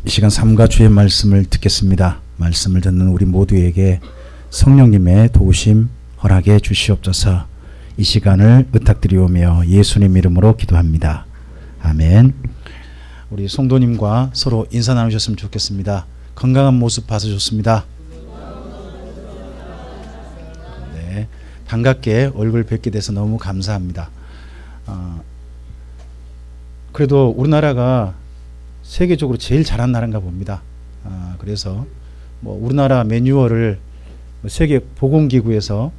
이 시간 삼가 주의 말씀을 듣겠습니다. 말씀을 듣는 우리 모두에게 성령님의 도우심 허락해 주시옵소서. 이 시간을 부탁드리오며 예수님 이름으로 기도합니다. 아멘. 우리 성도님과 서로 인사 나누셨으면 좋겠습니다. 건강한 모습 봐서 좋습니다. 네, 반갑게 얼굴 뵙게 돼서 너무 감사합니다. 그래도 우리나라가 세계적으로 제일 잘한 나라인가 봅니다. 그래서 뭐 우리나라 매뉴얼을 세계 보건기구에서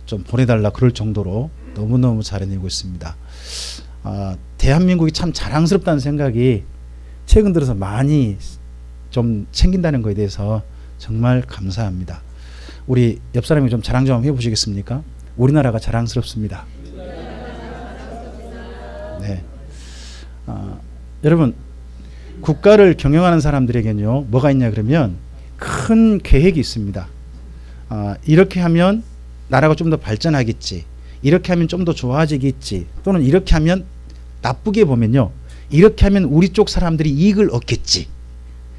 좀 보내달라 그럴 정도로 너무너무 잘해내고 있습니다. 대한민국이 참 자랑스럽다는 생각이 최근 들어서 많이 좀 생긴다는 것에 대해서 정말 감사합니다. 우리 옆 사람이 좀 자랑 좀 해보시겠습니까? 우리나라가 자랑스럽습니다. 네. 여러분, 국가를 경영하는 사람들에게는요, 뭐가 있냐 그러면 큰 계획이 있습니다. 이렇게 하면 나라가 좀 더 발전하겠지, 이렇게 하면 좀 더 좋아지겠지, 또는 이렇게 하면 나쁘게 보면요, 이렇게 하면 우리 쪽 사람들이 이익을 얻겠지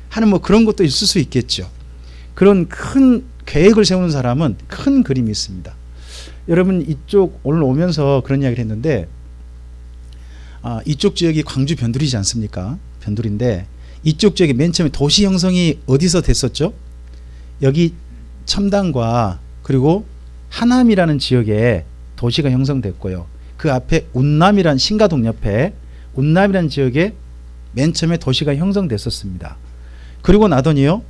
하는 뭐 그런 것도 있을 수 있겠죠. 그런 큰 계획을 세우는 사람은 큰 그림이 있습니다. 여러분, 이쪽 오늘 오면서 그런 이야기를 했는데, 이쪽 지역이 광주 변두리지 않습니까? 변두리인데 이쪽 지역이 맨 처음에 도시 형성이 어디서 됐었죠? 여기 첨단과 그리고 하남이라는 지역에 도시가 형성됐고요. 그 앞에 운남이라는 신가동 옆에 운남이라는 지역에 맨 처음에 도시가 형성됐었습니다. 그리고 나더니요,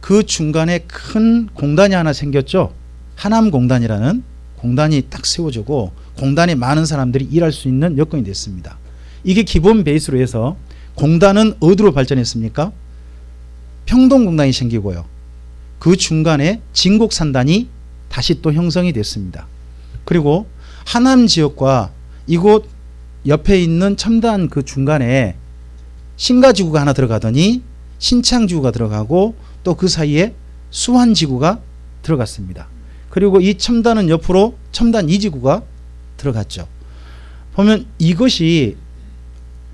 그 중간에 큰 공단이 하나 생겼죠. 하남공단이라는 공단이 딱 세워지고 공단에 많은 사람들이 일할 수 있는 여건이 됐습니다. 이게 기본 베이스로 해서 공단은 어디로 발전했습니까? 평동공단이 생기고요. 그 중간에 진곡산단이 다시 또 형성이 됐습니다. 그리고 하남 지역과 이곳 옆에 있는 첨단 그 중간에 신가지구가 하나 들어가더니 신창지구가 들어가고 또 그 사이에 수완지구가 들어갔습니다. 그리고 이 첨단은 옆으로 첨단 2지구가 들어갔죠. 보면 이것이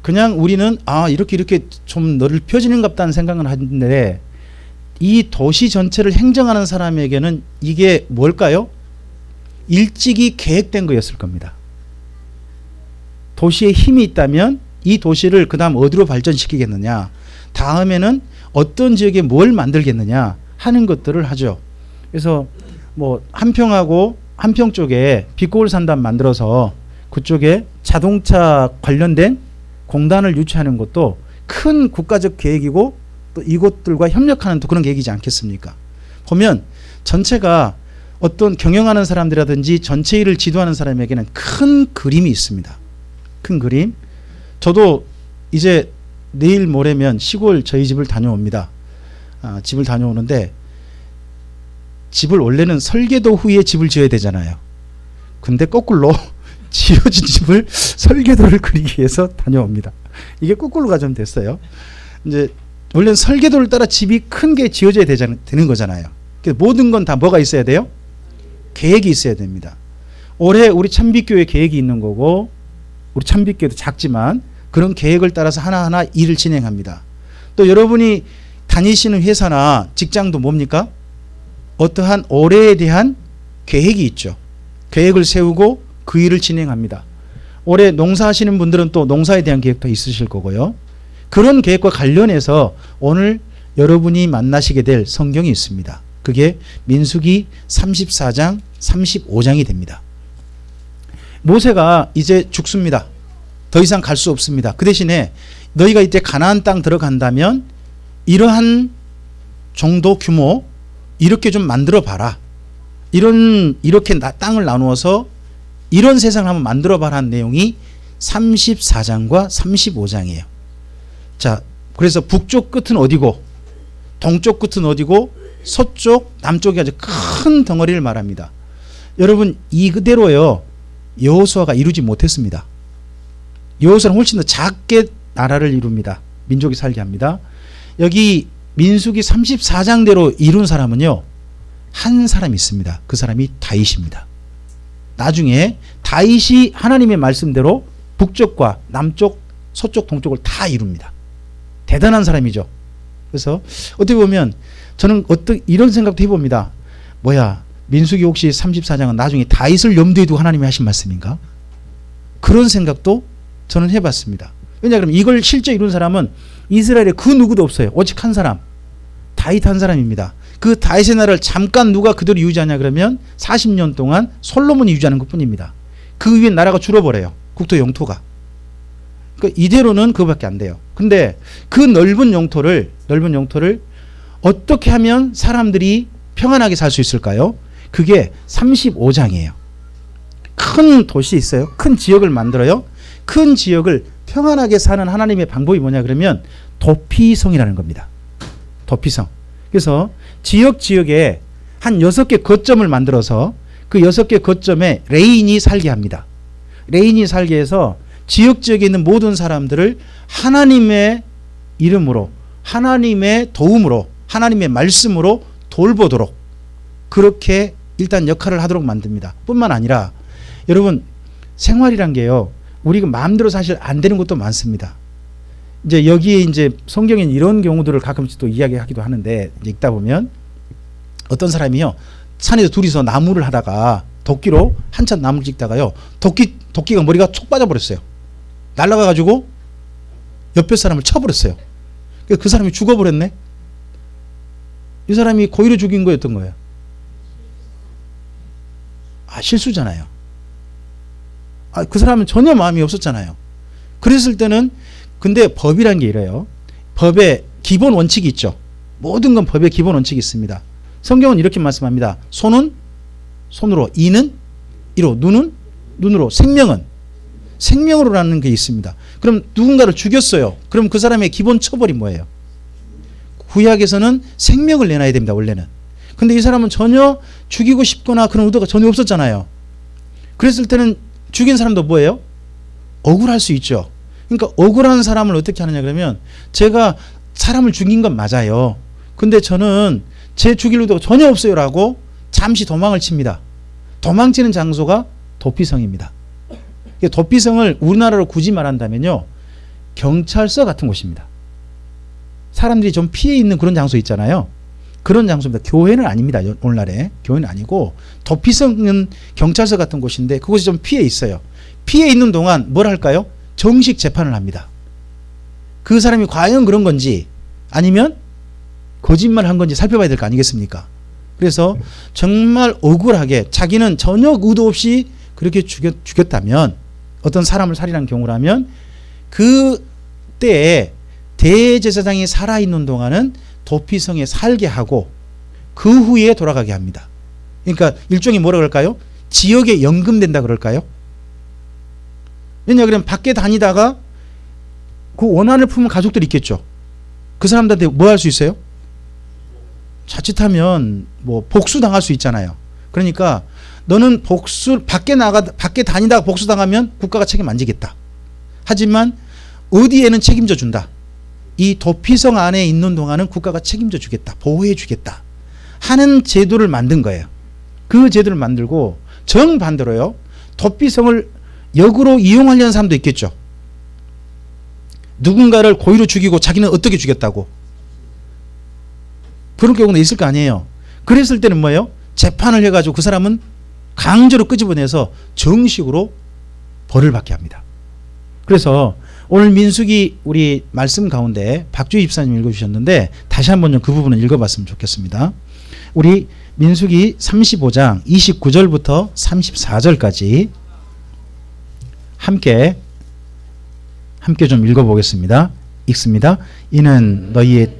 그냥 우리는 이렇게 좀 넓혀지는 것 같다는 생각을 하는데, 이 도시 전체를 행정하는 사람에게는 이게 뭘까요? 일찍이 계획된 거였을 겁니다. 도시에 힘이 있다면 이 도시를 그 다음 어디로 발전시키겠느냐, 다음에는 어떤 지역에 뭘 만들겠느냐 하는 것들을 하죠. 그래서 뭐 한평하고 한평 쪽에 빛고울 산단 만들어서 그쪽에 자동차 관련된 공단을 유치하는 것도 큰 국가적 계획이고 또 이곳들과 협력하는 또 그런 계획이지 않겠습니까? 보면 전체가 어떤 경영하는 사람들이라든지 전체 일을 지도하는 사람에게는 큰 그림이 있습니다. 큰 그림. 저도 이제 내일 모레면 시골 저희 집을 다녀옵니다. 집을 다녀오는데, 집을 원래는 설계도 후에 집을 지어야 되잖아요. 근데 거꾸로 지어진 집을 설계도를 그리기 위해서 다녀옵니다. 이게 거꾸로가 좀 됐어요. 이제 원래는 설계도를 따라 집이 큰 게 지어져야 되는 거잖아요. 그래서 모든 건 다 뭐가 있어야 돼요? 계획이 있어야 됩니다. 올해 우리 참빛교회 계획이 있는 거고, 우리 참빛교회도 작지만 그런 계획을 따라서 하나하나 일을 진행합니다. 또 여러분이 다니시는 회사나 직장도 뭡니까? 어떠한 올해에 대한 계획이 있죠. 계획을 세우고 그 일을 진행합니다. 올해 농사하시는 분들은 또 농사에 대한 계획도 있으실 거고요. 그런 계획과 관련해서 오늘 여러분이 만나시게 될 성경이 있습니다. 그게 민수기 34장 35장이 됩니다. 모세가 이제 죽습니다. 더 이상 갈 수 없습니다. 그 대신에 너희가 이제 가나안 땅 들어간다면 이러한 정도 규모 이렇게 좀 만들어 봐라. 이렇게 땅을 나누어서 이런 세상을 한번 만들어 봐라는 내용이 34장과 35장이에요. 자, 그래서 북쪽 끝은 어디고 동쪽 끝은 어디고 서쪽 남쪽이 아주 큰 덩어리를 말합니다. 여러분, 이그대로요 여호수아가 이루지 못했습니다. 여호수아는 훨씬 더 작게 나라를 이룹니다. 민족이 살게 합니다. 여기 민수기 34장대로 이룬 사람은요 한 사람이 있습니다. 그 사람이 다윗입니다. 나중에 다윗이 하나님의 말씀대로 북쪽과 남쪽, 서쪽, 동쪽을 다 이룹니다. 대단한 사람이죠. 그래서 어떻게 보면 저는 이런 생각도 해봅니다. 뭐야, 민수기 혹시 34장은 나중에 다윗을 염두에 두고 하나님이 하신 말씀인가? 그런 생각도 저는 해봤습니다. 왜냐하면 이걸 실제 이룬 사람은 이스라엘에 그 누구도 없어요. 오직 한 사람, 다윗 한 사람입니다. 그 다윗의 나라를 잠깐 누가 그대로 유지하냐 그러면 40년 동안 솔로몬이 유지하는 것뿐입니다. 그 위에 나라가 줄어버려요. 국토 영토가. 그러니까 이대로는 그거밖에 안 돼요. 근데 그 넓은 영토를 어떻게 하면 사람들이 평안하게 살 수 있을까요? 그게 35장이에요. 큰 도시 있어요. 큰 지역을 만들어요. 큰 지역을 평안하게 사는 하나님의 방법이 뭐냐 그러면 도피성이라는 겁니다. 도피성. 그래서 지역에 한 6개 거점을 만들어서 그 6개 거점에 레인이 살게 합니다. 레인이 살게 해서 지역에 있는 모든 사람들을 하나님의 이름으로, 하나님의 도움으로, 하나님의 말씀으로 돌보도록 그렇게 일단 역할을 하도록 만듭니다. 뿐만 아니라 여러분, 생활이란 게요, 우리가 마음대로 사실 안 되는 것도 많습니다. 이제 여기에 이제 성경엔 이런 경우들을 가끔씩 또 이야기하기도 하는데, 이제 읽다 보면 어떤 사람이요, 산에서 둘이서 나무를 하다가 도끼로 한참 나무를 찍다가요, 도끼가 머리가 촉 빠져버렸어요. 날아가가지고 옆에 사람을 쳐버렸어요. 그 사람이 죽어버렸네. 이 사람이 고의로 죽인 거였던 거예요. 실수잖아요. 그 사람은 전혀 마음이 없었잖아요. 그랬을 때는, 근데 법이란 게 이래요. 법에 기본 원칙이 있죠. 모든 건 법에 기본 원칙이 있습니다. 성경은 이렇게 말씀합니다. 손은 손으로, 이는 이로, 눈은 눈으로, 생명으로라는 게 있습니다. 그럼 누군가를 죽였어요. 그럼 그 사람의 기본 처벌이 뭐예요? 구약에서는 생명을 내놔야 됩니다, 원래는. 근데 이 사람은 전혀 죽이고 싶거나 그런 의도가 전혀 없었잖아요. 그랬을 때는 죽인 사람도 뭐예요? 억울할 수 있죠. 그러니까 억울한 사람을 어떻게 하느냐 그러면, 제가 사람을 죽인 건 맞아요. 근데 저는 제 죽일 의도가 전혀 없어요 라고 잠시 도망을 칩니다. 도망치는 장소가 도피성입니다. 도피성을 우리나라로 굳이 말한다면요, 경찰서 같은 곳입니다. 사람들이 좀 피해 있는 그런 장소 있잖아요. 그런 장소입니다. 교회는 아닙니다. 오늘날에 교회는 아니고 도피성은 경찰서 같은 곳인데 그곳이 좀 피해 있어요. 피해 있는 동안 뭘 할까요? 정식 재판을 합니다. 그 사람이 과연 그런 건지 아니면 거짓말 한 건지 살펴봐야 될 거 아니겠습니까? 그래서 정말 억울하게 자기는 전혀 의도 없이 그렇게 죽였다면, 어떤 사람을 살인한 경우라면 그 때에 대제사장이 살아있는 동안은 도피성에 살게 하고 그 후에 돌아가게 합니다. 그러니까 일종의 뭐라 그럴까요? 지역에 연금된다 그럴까요? 왜냐 그러면 밖에 다니다가 그 원한을 품은 가족들이 있겠죠. 그 사람들한테 뭐 할 수 있어요? 자칫하면 뭐 복수당할 수 있잖아요. 그러니까 너는 밖에 다니다가 복수당하면 국가가 책임 안 지겠다. 하지만 어디에는 책임져 준다. 이 도피성 안에 있는 동안은 국가가 책임져 주겠다. 보호해 주겠다. 하는 제도를 만든 거예요. 그 제도를 만들고 정반대로요, 도피성을 역으로 이용하려는 사람도 있겠죠. 누군가를 고의로 죽이고 자기는 어떻게 죽였다고. 그런 경우는 있을 거 아니에요. 그랬을 때는 뭐예요? 재판을 해가지고 그 사람은 강제로 끄집어내서 정식으로 벌을 받게 합니다. 그래서 오늘 민수기 우리 말씀 가운데 박주희 집사님 읽어주셨는데 다시 한번 좀 그 부분을 읽어봤으면 좋겠습니다. 우리 민수기 35장 29절부터 34절까지 함께 좀 읽어보겠습니다. 읽습니다. 이는 너희의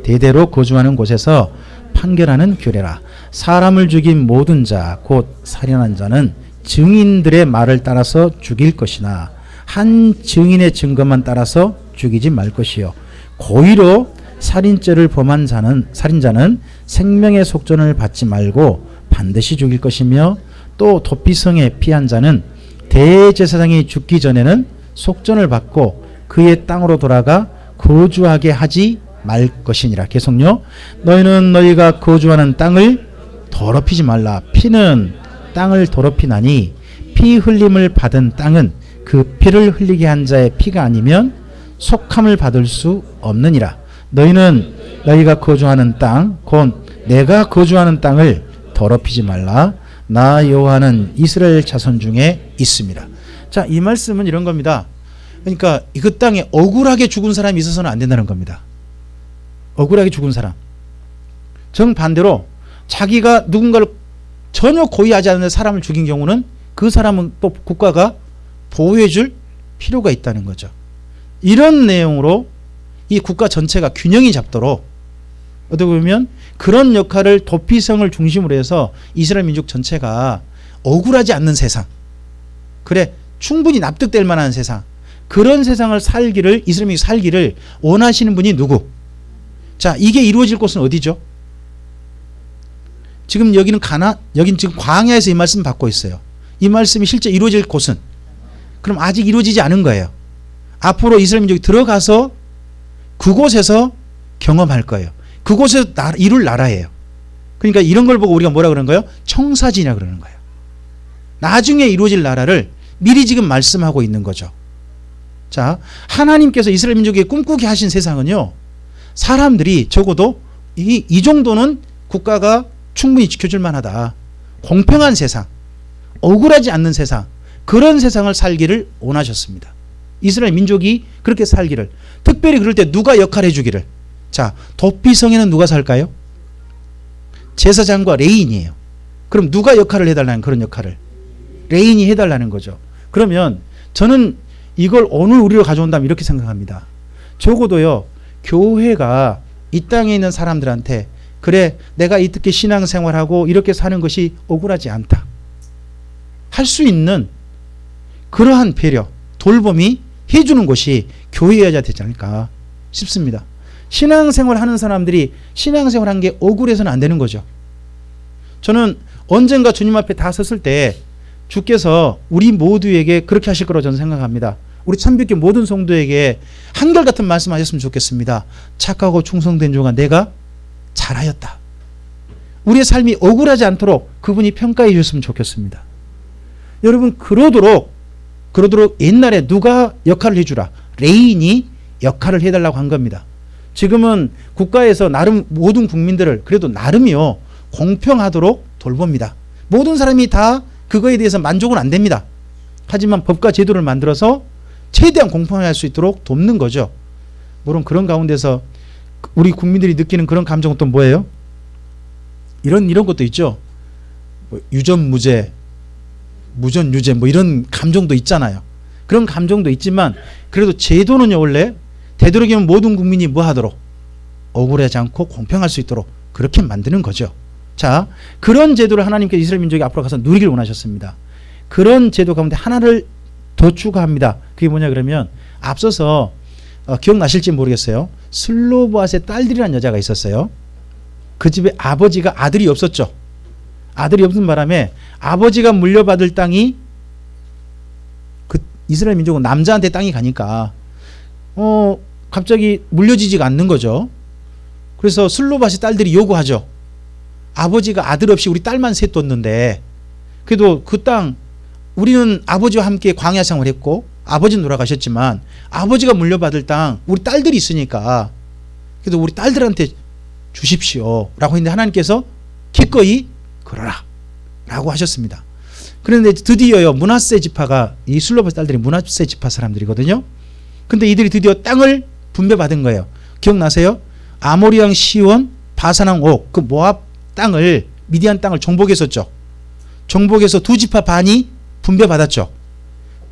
대대로 거주하는 곳에서 판결하는 규례라. 사람을 죽인 모든 자 곧 살인한 자는 증인들의 말을 따라서 죽일 것이나 한 증인의 증거만 따라서 죽이지 말 것이요, 고의로 살인죄를 범한 살인자는 생명의 속전을 받지 말고 반드시 죽일 것이며, 또 도피성에 피한 자는 대제사장이 죽기 전에는 속전을 받고 그의 땅으로 돌아가 거주하게 하지 말 것이니라. 계속요. 너희는 너희가 거주하는 땅을 더럽히지 말라. 피는 땅을 더럽히나니 피 흘림을 받은 땅은 그 피를 흘리게 한 자의 피가 아니면 속함을 받을 수 없느니라. 너희는 너희가 거주하는 땅, 곧 내가 거주하는 땅을 더럽히지 말라. 나 여호와는 이스라엘 자손 중에 있습니다. 자, 이 말씀은 이런 겁니다. 그러니까 그 땅에 억울하게 죽은 사람이 있어서는 안 된다는 겁니다. 억울하게 죽은 사람. 정반대로 자기가 누군가를 전혀 고의하지 않는 사람을 죽인 경우는 그 사람은 또 국가가 보호해 줄 필요가 있다는 거죠. 이런 내용으로 이 국가 전체가 균형이 잡도록 어떻게 보면 그런 역할을 도피성을 중심으로 해서 이스라엘 민족 전체가 억울하지 않는 세상, 그래 충분히 납득될 만한 세상, 그런 세상을 살기를, 이스라엘 민족이 살기를 원하시는 분이 누구? 자, 이게 이루어질 곳은 어디죠? 지금 여기는 여긴 지금 광야에서 이 말씀 받고 있어요. 이 말씀이 실제 이루어질 곳은, 그럼 아직 이루어지지 않은 거예요. 앞으로 이스라엘 민족이 들어가서 그곳에서 경험할 거예요. 그곳에서 이룰 나라예요. 그러니까 이런 걸 보고 우리가 뭐라 그러는 거예요? 청사진이라 그러는 거예요. 나중에 이루어질 나라를 미리 지금 말씀하고 있는 거죠. 자, 하나님께서 이스라엘 민족에게 꿈꾸게 하신 세상은요, 사람들이 적어도 이 정도는 국가가 충분히 지켜줄 만하다. 공평한 세상, 억울하지 않는 세상, 그런 세상을 살기를 원하셨습니다. 이스라엘 민족이 그렇게 살기를, 특별히 그럴 때 누가 역할을 해주기를. 자, 도피성에는 누가 살까요? 제사장과 레인이에요. 그럼 누가 역할을 해달라는, 그런 역할을 레인이 해달라는 거죠. 그러면 저는 이걸 오늘 우리로 가져온다면 이렇게 생각합니다. 적어도요, 교회가 이 땅에 있는 사람들한테 그래 내가 이렇게 신앙생활하고 이렇게 사는 것이 억울하지 않다 할 수 있는 그러한 배려, 돌봄이 해주는 것이 교회여야 되지 않을까 싶습니다. 신앙생활 하는 사람들이 신앙생활 한 게 억울해서는 안 되는 거죠. 저는 언젠가 주님 앞에 다 섰을 때 주께서 우리 모두에게 그렇게 하실 거라고 저는 생각합니다. 우리 참빛교 모든 성도에게 한결같은 말씀하셨으면 좋겠습니다. 착하고 충성된 종아 내가 잘하였다. 우리의 삶이 억울하지 않도록 그분이 평가해 주셨으면 좋겠습니다. 여러분, 그러도록 옛날에 누가 역할을 해주라, 레인이 역할을 해달라고 한 겁니다. 지금은 국가에서 나름 모든 국민들을 그래도 나름이요 공평하도록 돌봅니다. 모든 사람이 다 그거에 대해서 만족은 안 됩니다. 하지만 법과 제도를 만들어서 최대한 공평하게 할 수 있도록 돕는 거죠. 물론 그런 가운데서 우리 국민들이 느끼는 그런 감정은 또 뭐예요? 이런 것도 있죠. 뭐 유전무죄, 무전유죄 뭐 이런 감정도 있잖아요. 그런 감정도 있지만 그래도 제도는요, 원래 되도록이면 모든 국민이 뭐 하도록 억울하지 않고 공평할 수 있도록 그렇게 만드는 거죠. 자, 그런 제도를 하나님께서 이스라엘 민족이 앞으로 가서 누리길 원하셨습니다. 그런 제도 가운데 하나를 더 추가합니다. 그게 뭐냐 그러면 앞서서 기억나실지 모르겠어요. 슬로보앗의 딸들이라는 여자가 있었어요. 그 집에 아버지가 아들이 없었죠. 아들이 없는 바람에 아버지가 물려받을 땅이 그 이스라엘 민족은 남자한테 땅이 가니까 갑자기 물려지지가 않는 거죠. 그래서 슬로보앗의 딸들이 요구하죠. 아버지가 아들 없이 우리 딸만 셋 뒀는데 그래도 그 땅 우리는 아버지와 함께 광야 생활을 했고 아버지는 돌아가셨지만 아버지가 물려받을 땅 우리 딸들이 있으니까 그래도 우리 딸들한테 주십시오 라고 했는데 하나님께서 기꺼이 그러라 라고 하셨습니다. 그런데 드디어요, 므낫세 지파가, 이 슬로보앗 딸들이 므낫세 지파 사람들이거든요. 근데 이들이 드디어 땅을 분배받은 거예요. 기억나세요? 아모리 왕 시온, 바산 왕 옥, 그 모압 땅을, 미디안 땅을 정복했었죠. 정복해서 두 지파 반이 분배받았죠.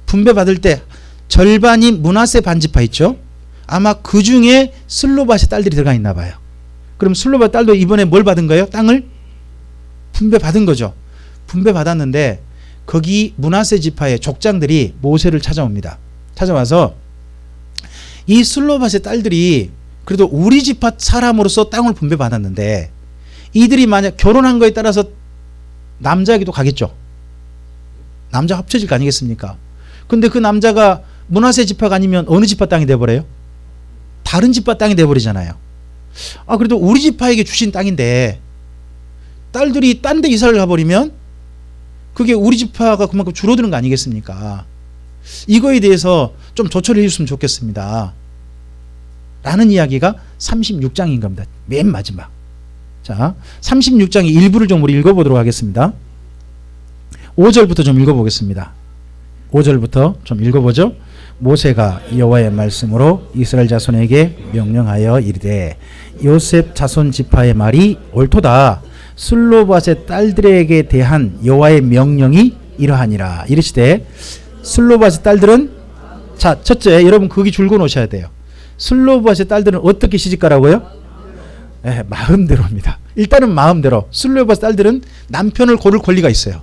분배받을 때 절반이 므낫세 반지파 있죠. 아마 그 중에 슬로바의 딸들이 들어가 있나 봐요. 그럼 슬로바 딸도 이번에 뭘 받은 거예요? 땅을 분배받은 거죠. 분배받았는데 거기 므낫세 지파의 족장들이 모세를 찾아옵니다. 찾아와서 이 슬로바의 딸들이 그래도 우리 지파 사람으로서 땅을 분배받았는데 이들이 만약 결혼한 거에 따라서 남자에게도 가겠죠. 남자 합쳐질 거 아니겠습니까? 근데 그 남자가 므낫세 지파가 아니면 어느 지파 땅이 돼버려요? 다른 지파 땅이 돼버리잖아요. 그래도 우리 지파에게 주신 땅인데 딸들이 딴 데 이사를 가버리면 그게 우리 지파가 그만큼 줄어드는 거 아니겠습니까? 이거에 대해서 좀 조처를 해줬으면 좋겠습니다 라는 이야기가 36장인 겁니다. 맨 마지막. 자, 36장의 일부를 좀 우리 읽어보도록 하겠습니다. 5절부터 좀 읽어보겠습니다. 5절부터 좀 읽어보죠. 모세가 여호와의 말씀으로 이스라엘 자손에게 명령하여 이르되 요셉 자손 지파의 말이 옳도다. 슬로밧의 딸들에게 대한 여호와의 명령이 이러하니라. 이르시되 슬로밧의 딸들은, 자, 첫째, 여러분 거기 줄고 놓으셔야 돼요. 슬로밧의 딸들은 어떻게 시집가라고요? 마음대로입니다. 일단은 마음대로. 슬로밧의 딸들은 남편을 고를 권리가 있어요.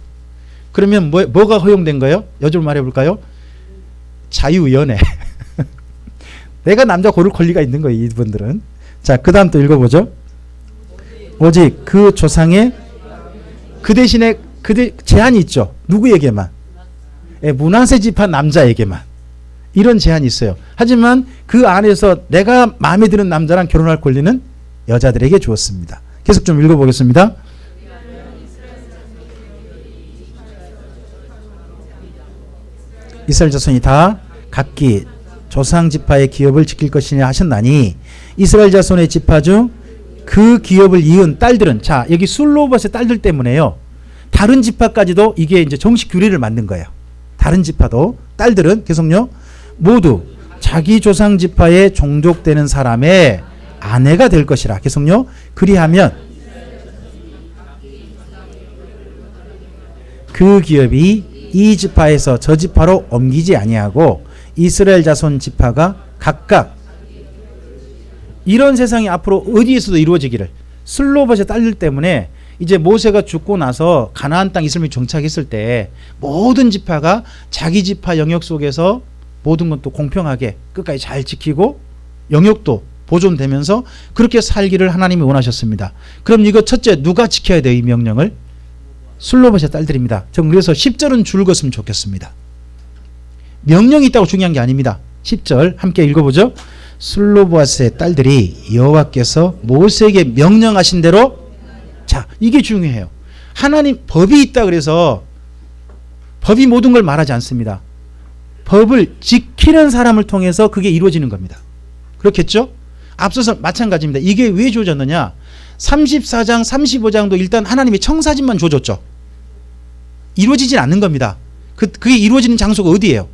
그러면 뭐가 허용된 거예요? 요즘 말해볼까요? 자유연애. 내가 남자 고를 권리가 있는 거예요, 이분들은. 자, 그 다음 또 읽어보죠. 오직 그 조상의, 그 대신에 제한이 있죠. 누구에게만? 므낫세 지파 남자에게만. 이런 제한이 있어요. 하지만 그 안에서 내가 마음에 드는 남자랑 결혼할 권리는 여자들에게 주었습니다. 계속 좀 읽어보겠습니다. 이스라엘 자손이 다 각기 조상 지파의 기업을 지킬 것이냐 하셨나니 이스라엘 자손의 지파 중 그 기업을 이은 딸들은, 자, 여기 슬로밧의 딸들 때문에요. 다른 지파까지도 이게 이제 정식 규례를 만든 거예요. 다른 지파도 딸들은 계속요. 모두 자기 조상 지파에 종족되는 사람의 아내가 될 것이라. 계속요. 그리하면 그 기업이 이 지파에서 저 지파로 옮기지 아니하고 이스라엘 자손 지파가 각각, 이런 세상이 앞으로 어디에서도 이루어지기를, 슬로밧의 딸들 때문에 이제 모세가 죽고 나서 가나안 땅 이스라엘이 정착했을 때 모든 지파가 자기 지파 영역 속에서 모든 것도 공평하게 끝까지 잘 지키고 영역도 보존되면서 그렇게 살기를 하나님이 원하셨습니다. 그럼 이거 첫째 누가 지켜야 돼요? 이 명령을? 슬로밧의 딸들입니다. 그래서 10절은 줄 것으면 좋겠습니다. 명령이 있다고 중요한 게 아닙니다. 10절 함께 읽어보죠. 슬로밧의 딸들이 여호와께서 모세에게 명령하신 대로, 자, 이게 중요해요. 하나님 법이 있다 그래서 법이 모든 걸 말하지 않습니다. 법을 지키는 사람을 통해서 그게 이루어지는 겁니다. 그렇겠죠? 앞서서 마찬가지입니다. 이게 왜 주어졌느냐? 34장 35장도 일단 하나님의 청사진만 주어졌죠. 이루어지진 않는 겁니다. 그게 이루어지는 장소가 어디예요?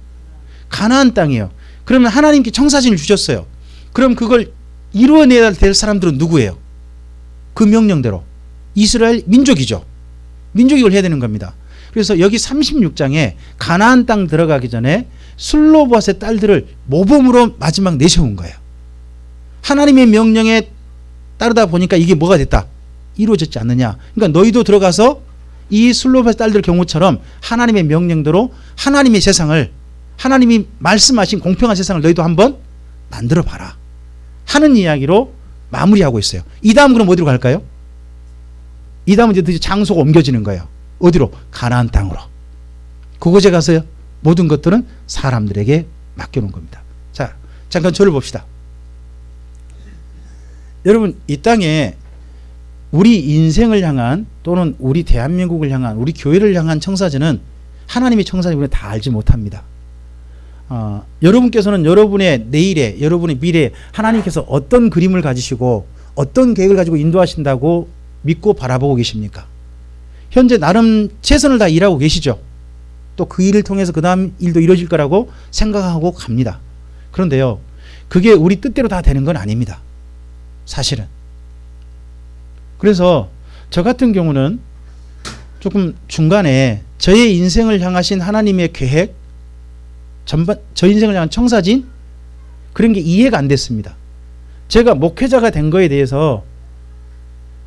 가나안 땅이에요. 그러면 하나님께 청사진을 주셨어요. 그럼 그걸 이루어내야 될 사람들은 누구예요? 그 명령대로 이스라엘 민족이죠. 민족이 이걸 해야 되는 겁니다. 그래서 여기 36장에 가나안 땅 들어가기 전에 슬로밧의 딸들을 모범으로 마지막 내세운 거예요. 하나님의 명령에 따르다 보니까 이게 뭐가 됐다? 이루어졌지 않느냐. 그러니까 너희도 들어가서 이 슬로밧의 딸들 경우처럼 하나님의 명령대로 하나님의 세상을, 하나님이 말씀하신 공평한 세상을 너희도 한번 만들어 봐라 하는 이야기로 마무리하고 있어요. 이 다음 그럼 어디로 갈까요? 이 다음은 이제 장소가 옮겨지는 거예요. 어디로? 가나안 땅으로. 그곳에 가서요 모든 것들은 사람들에게 맡겨놓은 겁니다. 자, 잠깐 저를 봅시다. 여러분, 이 땅에 우리 인생을 향한, 또는 우리 대한민국을 향한, 우리 교회를 향한 청사진은 하나님의 청사진을 다 알지 못합니다. 여러분께서는 여러분의 내일에, 여러분의 미래에 하나님께서 어떤 그림을 가지시고 어떤 계획을 가지고 인도하신다고 믿고 바라보고 계십니까? 현재 나름 최선을 다 일하고 계시죠. 또 그 일을 통해서 그 다음 일도 이루어질 거라고 생각하고 갑니다. 그런데요, 그게 우리 뜻대로 다 되는 건 아닙니다. 사실은. 그래서 저 같은 경우는 조금 중간에 저의 인생을 향하신 하나님의 계획, 전반, 저 인생을 향한 청사진, 그런 게 이해가 안 됐습니다. 제가 목회자가 된 거에 대해서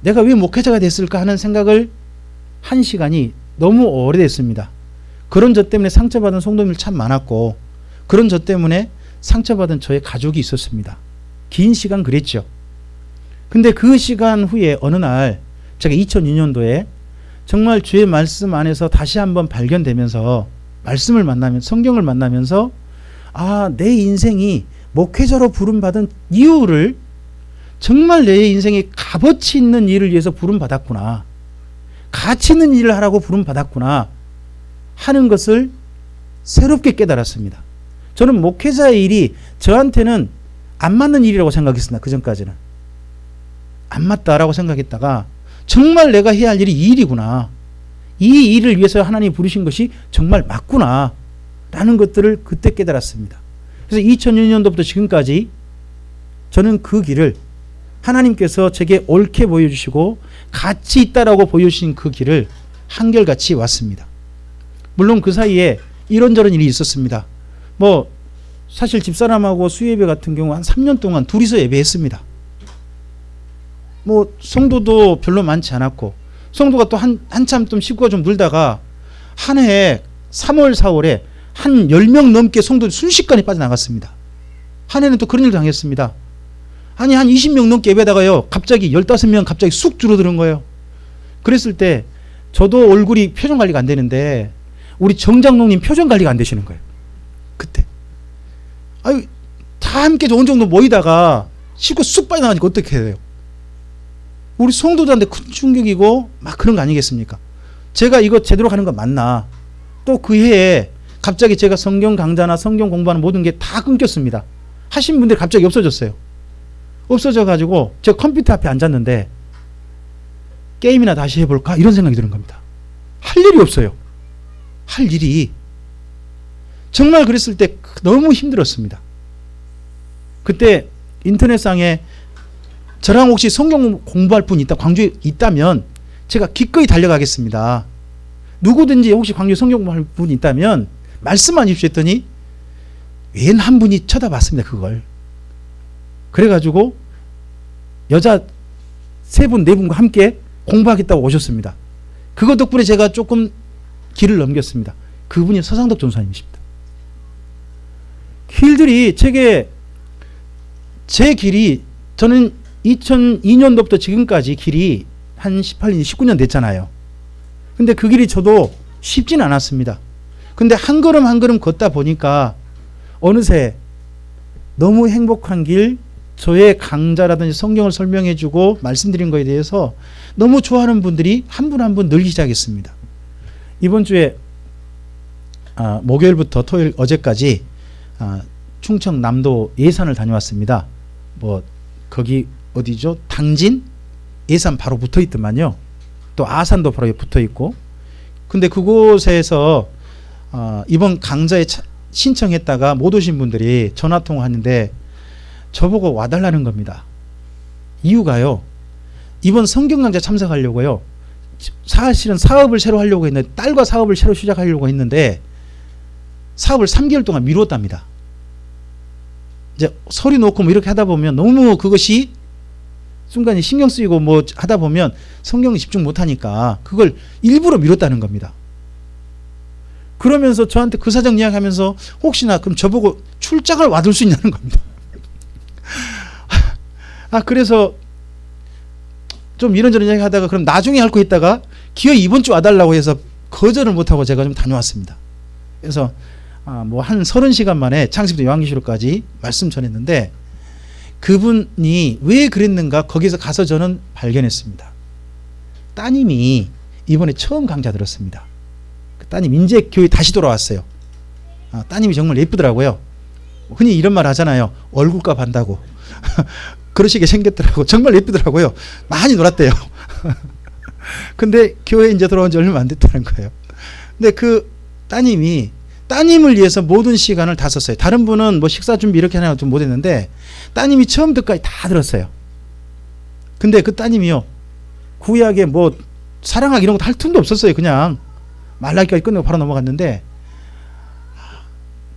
내가 왜 목회자가 됐을까 하는 생각을 한 시간이 너무 오래됐습니다. 그런 저 때문에 상처받은 성도님들 참 많았고, 그런 저 때문에 상처받은 저의 가족이 있었습니다. 긴 시간 그랬죠. 근데 그 시간 후에 어느 날 제가 2002년도에 정말 주의 말씀 안에서 다시 한번 발견되면서, 말씀을 만나면, 성경을 만나면서, 아, 내 인생이 목회자로 부름받은 이유를, 정말 내 인생에 값어치 있는 일을 위해서 부름받았구나, 가치 있는 일을 하라고 부름받았구나 하는 것을 새롭게 깨달았습니다. 저는 목회자의 일이 저한테는 안 맞는 일이라고 생각했습니다. 그전까지는. 안 맞다라고 생각했다가 정말 내가 해야 할 일이 이 일이구나. 이 일을 위해서 하나님이 부르신 것이 정말 맞구나. 라는 것들을 그때 깨달았습니다. 그래서 2006년도부터 지금까지 저는 그 길을 하나님께서 제게 옳게 보여주시고 가치 있다라고 보여주신 그 길을 한결같이 왔습니다. 물론 그 사이에 이런저런 일이 있었습니다. 뭐 사실 집사람하고 수예배 같은 경우 한 3년 동안 둘이서 예배했습니다. 뭐 성도도 별로 많지 않았고 성도가 또 한참 좀 식구가 좀 늘다가 한 해 3월 4월에 한 10명 넘게 성도 순식간에 빠져나갔습니다. 한 해는 또 그런 일도 당했습니다. 아니 한 20명 넘게 예배다가요 갑자기 15명 갑자기 쑥 줄어드는 거예요. 그랬을 때 저도 얼굴이 표정 관리가 안 되는데 우리 정장로님 표정 관리가 안 되시는 거예요. 그때 아유 다 함께 어느 정도 모이다가 식구 쑥 빠져나가니까 어떻게 해야 돼요? 우리 성도들한테 큰 충격이고 막 그런 거 아니겠습니까? 제가 이거 제대로 가는 거 맞나? 또 그 해에 갑자기 제가 성경 강좌나 성경 공부하는 모든 게 다 끊겼습니다. 하신 분들이 갑자기 없어졌어요. 없어져가지고 제가 컴퓨터 앞에 앉았는데 게임이나 다시 해볼까? 이런 생각이 드는 겁니다. 할 일이 없어요. 할 일이. 정말 그랬을 때 너무 힘들었습니다. 그때 인터넷상에 저랑 혹시 성경 공부할 분 있다, 광주에 있다면 제가 기꺼이 달려가겠습니다. 누구든지 혹시 광주에 성경 공부할 분 있다면 말씀만 주십시오 했더니 웬 한 분이 쳐다봤습니다. 그걸. 그래가지고 여자 3분, 4분과 함께 공부하겠다고 오셨습니다. 그것 덕분에 제가 조금 길을 넘겼습니다. 그분이 서상덕 전사님이십니다. 길들이 제게 제 길이 저는 2002년도부터 지금까지 길이 한 18년, 19년 됐잖아요. 근데 그 길이 저도 쉽진 않았습니다. 근데 한 걸음 한 걸음 걷다 보니까 어느새 너무 행복한 길, 저의 강좌라든지 성경을 설명해주고 말씀드린 거에 대해서 너무 좋아하는 분들이 한 분 한 분 늘기 시작했습니다. 이번 주에 목요일부터 토요일 어제까지 충청 남도 예산을 다녀왔습니다. 뭐 거기 어디죠? 당진 예산 바로 붙어 있더만요. 또 아산도 바로 붙어 있고. 근데 그곳에서 이번 강좌에 신청했다가 못 오신 분들이 전화 통화하는데 저보고 와달라는 겁니다. 이유가요. 이번 성경 강좌 참석하려고요. 사실은 사업을 새로 하려고 했는데 딸과 사업을 새로 시작하려고 했는데 사업을 3개월 동안 미뤘답니다. 이제 서류 놓고 뭐 이렇게 하다 보면 너무 그것이 순간에 신경 쓰이고 뭐 하다 보면 성경에 집중 못하니까 그걸 일부러 미뤘다는 겁니다. 그러면서 저한테 그 사정 이야기하면서 혹시나 그럼 저보고 출장을 와둘 수 있냐는 겁니다. 그래서 좀 이런저런 이야기 하다가 그럼 나중에 할 거 있다가 기어이 이번 주 와달라고 해서 거절을 못하고 제가 좀 다녀왔습니다. 그래서 뭐 한 30시간 만에 창세기부터 요한계시록까지 말씀 전했는데 그분이 왜 그랬는가 거기서 가서 저는 발견했습니다. 따님이 이번에 처음 강좌 들었습니다. 그 따님 인제 교회 다시 돌아왔어요. 따님이 정말 예쁘더라고요. 흔히 이런 말 하잖아요. 얼굴값 한다고. 그러시게 생겼더라고. 정말 예쁘더라고요. 많이 놀았대요. 근데 교회 이제 들어온 지 얼마 안 됐다는 거예요. 근데 그 따님이 따님을 위해서 모든 시간을 다 썼어요. 다른 분은 뭐 식사 준비 이렇게 하나 좀 못했는데 따님이 처음부터까지 다 들었어요. 근데 그 따님이요. 구약에 뭐 사랑하기 이런 거 할 틈도 없었어요. 그냥 말라기까지 끝내고 바로 넘어갔는데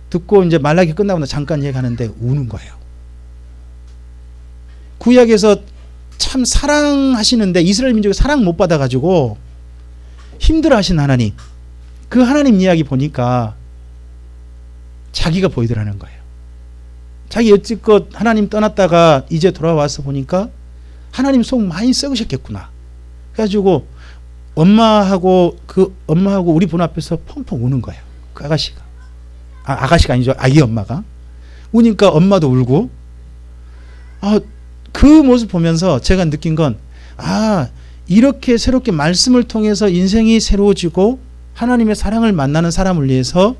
듣고 이제 말라기 끝나고 나 잠깐 얘기하는데 우는 거예요. 구약에서 참 사랑하시는데 이스라엘 민족이 사랑 못 받아가지고 힘들어하신 하나님, 그 하나님 이야기 보니까 자기가 보이더라는 거예요. 자기 여지껏 하나님 떠났다가 이제 돌아와서 보니까 하나님 속 많이 썩으셨겠구나. 그래가지고 엄마하고 우리 분 앞에서 펑펑 우는 거예요. 그 아가씨가. 아가씨가 아니죠. 아이 엄마가. 우니까 엄마도 울고. 그 모습 보면서 제가 느낀 건 이렇게 새롭게 말씀을 통해서 인생이 새로워지고 하나님의 사랑을 만나는 사람을 위해서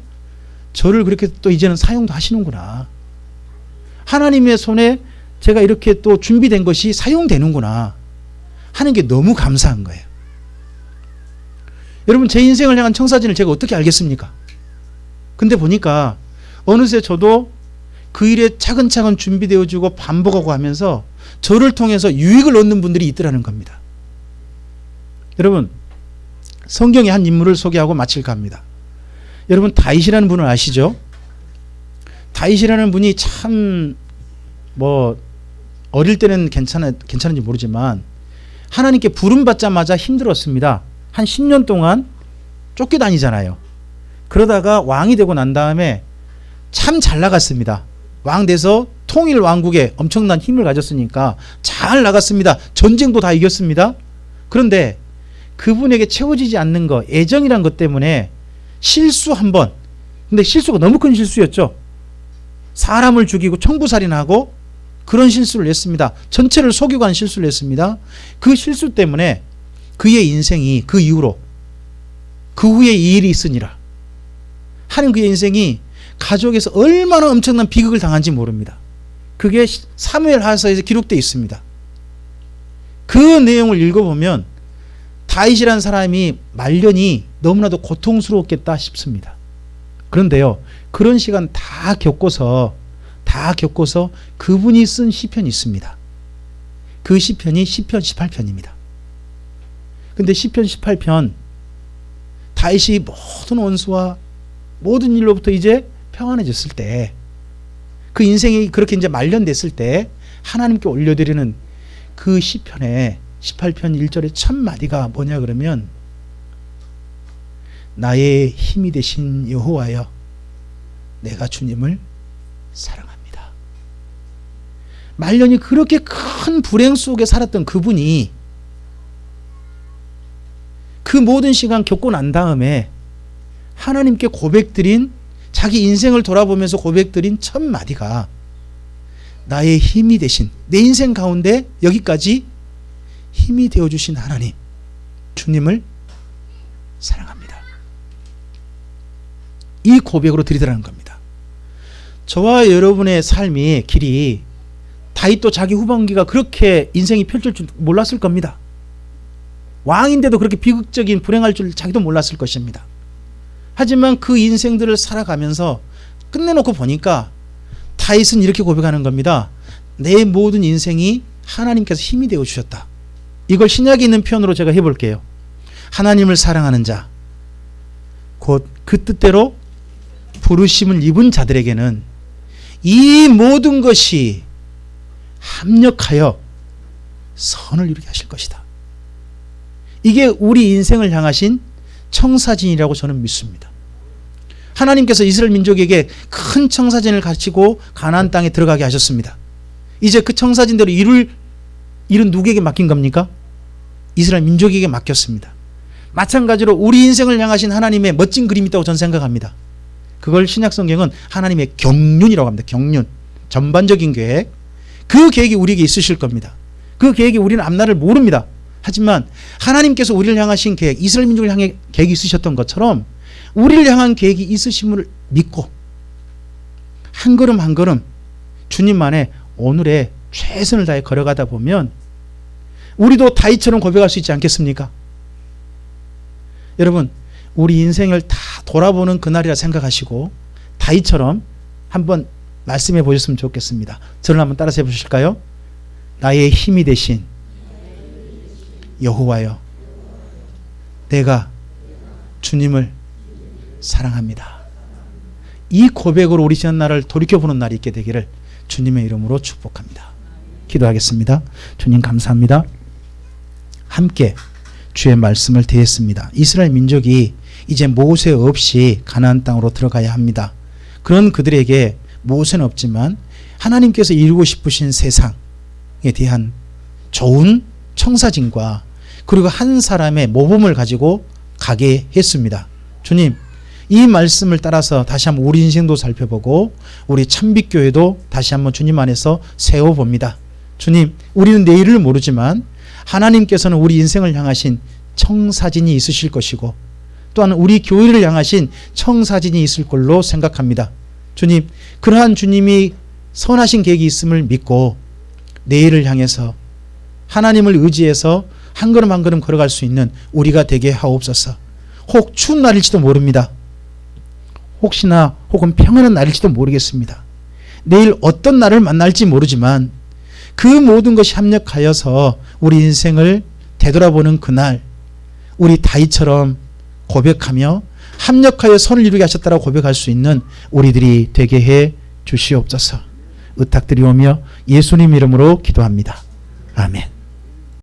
저를 그렇게 또 이제는 사용도 하시는구나. 하나님의 손에 제가 이렇게 또 준비된 것이 사용되는구나. 하는 게 너무 감사한 거예요. 여러분, 제 인생을 향한 청사진을 제가 어떻게 알겠습니까? 근데 보니까 어느새 저도 그 일에 차근차근 준비되어지고 반복하고 하면서 저를 통해서 유익을 얻는 분들이 있더라는 겁니다. 여러분, 성경의 한 인물을 소개하고 마칠까 합니다. 여러분, 다윗이라는 분을 아시죠? 다윗이라는 분이 참 어릴 때는 괜찮은지 모르지만 하나님께 부름받자마자 힘들었습니다. 한 10년 동안 쫓겨다니잖아요. 그러다가 왕이 되고 난 다음에 참 잘 나갔습니다. 왕 돼서 통일 왕국에 엄청난 힘을 가졌으니까 잘 나갔습니다. 전쟁도 다 이겼습니다. 그런데 그분에게 채워지지 않는 거, 애정이란 것 때문에 실수 한 번, 근데 실수가 너무 큰 실수였죠. 사람을 죽이고 청부살인하고 그런 실수를 했습니다. 전체를 속이고 한 실수를 했습니다. 그 실수 때문에 그의 인생이 그 이후로 그 후에 이 일이 있으니라 하는 그의 인생이 가족에서 얼마나 엄청난 비극을 당한지 모릅니다. 그게 사무엘하서에서 기록되어 있습니다. 그 내용을 읽어보면 다윗이라는 사람이 말년이 너무나도 고통스러웠겠다 싶습니다. 그런데요, 그런 시간 다 겪고서 그분이 쓴 시편이 있습니다. 그 시편이 시편 18편입니다. 근데 시편 18편, 다윗이 모든 원수와 모든 일로부터 이제 평안해졌을 때, 그 인생이 그렇게 이제 말년됐을 때 하나님께 올려드리는 그 시편의 18편 1절의 첫 마디가 뭐냐 그러면, 나의 힘이 되신 여호와여, 내가 주님을 사랑합니다. 말년이 그렇게 큰 불행 속에 살았던 그분이 그 모든 시간 겪고 난 다음에 하나님께 고백드린, 자기 인생을 돌아보면서 고백드린 첫 마디가 나의 힘이 되신, 내 인생 가운데 여기까지 힘이 되어주신 하나님, 주님을 사랑합니다. 이 고백으로 드리더라는 겁니다. 저와 여러분의 삶의 길이 다윗도 자기 후반기가 그렇게 인생이 펼칠 줄 몰랐을 겁니다. 왕인데도 그렇게 비극적인 불행할 줄 자기도 몰랐을 것입니다. 하지만 그 인생들을 살아가면서 끝내놓고 보니까 다윗은 이렇게 고백하는 겁니다. 내 모든 인생이 하나님께서 힘이 되어 주셨다. 이걸 신약에 있는 표현으로 제가 해볼게요. 하나님을 사랑하는 자, 곧 그 뜻대로 부르심을 입은 자들에게는 이 모든 것이 합력하여 선을 이루게 하실 것이다. 이게 우리 인생을 향하신 청사진이라고 저는 믿습니다. 하나님께서 이스라엘 민족에게 큰 청사진을 갖추고 가나안 땅에 들어가게 하셨습니다. 이제 그 청사진대로 이룰 일은 누구에게 맡긴 겁니까? 이스라엘 민족에게 맡겼습니다. 마찬가지로 우리 인생을 향하신 하나님의 멋진 그림이 있다고 저는 생각합니다. 그걸 신약성경은 하나님의 경륜이라고 합니다. 경륜, 전반적인 계획. 그 계획이 우리에게 있으실 겁니다. 그 계획이 우리는 앞날을 모릅니다. 하지만 하나님께서 우리를 향하신 계획, 이스라엘 민족을 향해 계획이 있으셨던 것처럼 우리를 향한 계획이 있으심을 믿고 한 걸음 한 걸음 주님만의 오늘의 최선을 다해 걸어가다 보면 우리도 다윗처럼 고백할 수 있지 않겠습니까? 여러분, 우리 인생을 다 돌아보는 그날이라 생각하시고 다윗처럼 한번 말씀해 보셨으면 좋겠습니다. 저를 한번 따라서 해보실까요? 나의 힘이 되신 여호와여, 내가 주님을 사랑합니다. 이 고백으로 우리 지난 날을 돌이켜보는 날이 있게 되기를 주님의 이름으로 축복합니다. 기도하겠습니다. 주님 감사합니다. 함께 주의 말씀을 대했습니다. 이스라엘 민족이 이제 모세 없이 가나안 땅으로 들어가야 합니다. 그런 그들에게 모세는 없지만 하나님께서 이루고 싶으신 세상에 대한 좋은 청사진과 그리고 한 사람의 모범을 가지고 가게 했습니다. 주님, 이 말씀을 따라서 다시 한번 우리 인생도 살펴보고 우리 참빛교회도 다시 한번 주님 안에서 세워봅니다. 주님, 우리는 내일을 모르지만 하나님께서는 우리 인생을 향하신 청사진이 있으실 것이고 또한 우리 교회를 향하신 청사진이 있을 걸로 생각합니다. 주님, 그러한 주님이 선하신 계획이 있음을 믿고 내일을 향해서 하나님을 의지해서 한 걸음 한 걸음 걸어갈 수 있는 우리가 되게 하옵소서. 혹 추운 날일지도 모릅니다. 혹시나 혹은 평안한 날일지도 모르겠습니다. 내일 어떤 날을 만날지 모르지만 그 모든 것이 합력하여서 우리 인생을 되돌아보는 그날 우리 다윗처럼 고백하며 합력하여 선을 이루게 하셨다라고 고백할 수 있는 우리들이 되게 해 주시옵소서. 의탁드리오며 예수님 이름으로 기도합니다. 아멘.